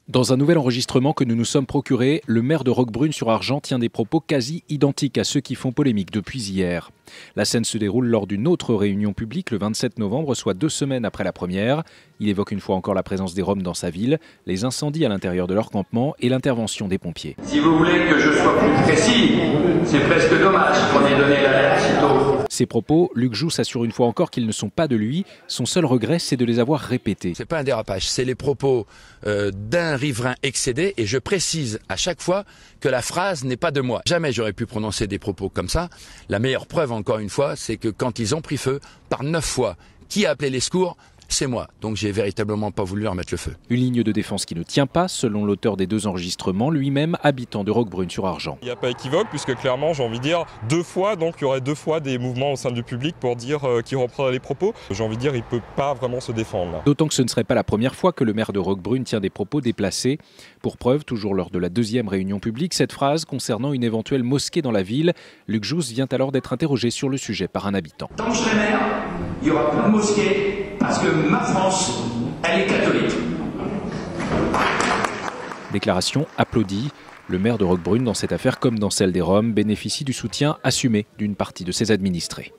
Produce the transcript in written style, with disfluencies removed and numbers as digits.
Dans un nouvel enregistrement que nous nous sommes procuré, le maire de Roquebrune-sur-Argens tient des propos quasi identiques à ceux qui font polémique depuis hier. La scène se déroule lors d'une autre réunion publique le 27 novembre, soit 2 semaines après la première. Il évoque une fois encore la présence des Roms dans sa ville, les incendies à l'intérieur de leur campement et l'intervention des pompiers. Si vous voulez que je sois plus précis, c'est presque dommage qu'on ait donné l'alerte si tôt. Ces propos, Luc Joux s'assure une fois encore qu'ils ne sont pas de lui. Son seul regret, c'est de les avoir répétés. C'est pas un dérapage, c'est les propos d'un riverain excédé, et je précise à chaque fois que la phrase n'est pas de moi. Jamais j'aurais pu prononcer des propos comme ça. La meilleure preuve, encore une fois, c'est que quand ils ont pris feu, par 9 fois, qui a appelé les secours ? C'est moi, donc j'ai véritablement pas voulu leur mettre le feu. Une ligne de défense qui ne tient pas, selon l'auteur des 2 enregistrements, lui-même habitant de Roquebrune-sur-Argens. Il n'y a pas équivoque, puisque clairement, j'ai envie de dire, 2 fois, donc il y aurait 2 fois des mouvements au sein du public pour dire qui reprend les propos. J'ai envie de dire, il ne peut pas vraiment se défendre là. D'autant que ce ne serait pas la première fois que le maire de Roquebrune tient des propos déplacés. Pour preuve, toujours lors de la 2e réunion publique, cette phrase concernant une éventuelle mosquée dans la ville. Luc Joux vient alors d'être interrogé sur le sujet par un habitant. Tant que je serai maire, il y aura plein de mosquées, parce que ma France, elle est catholique. Déclaration applaudie. Le maire de Roquebrune, dans cette affaire comme dans celle des Roms, bénéficie du soutien assumé d'une partie de ses administrés.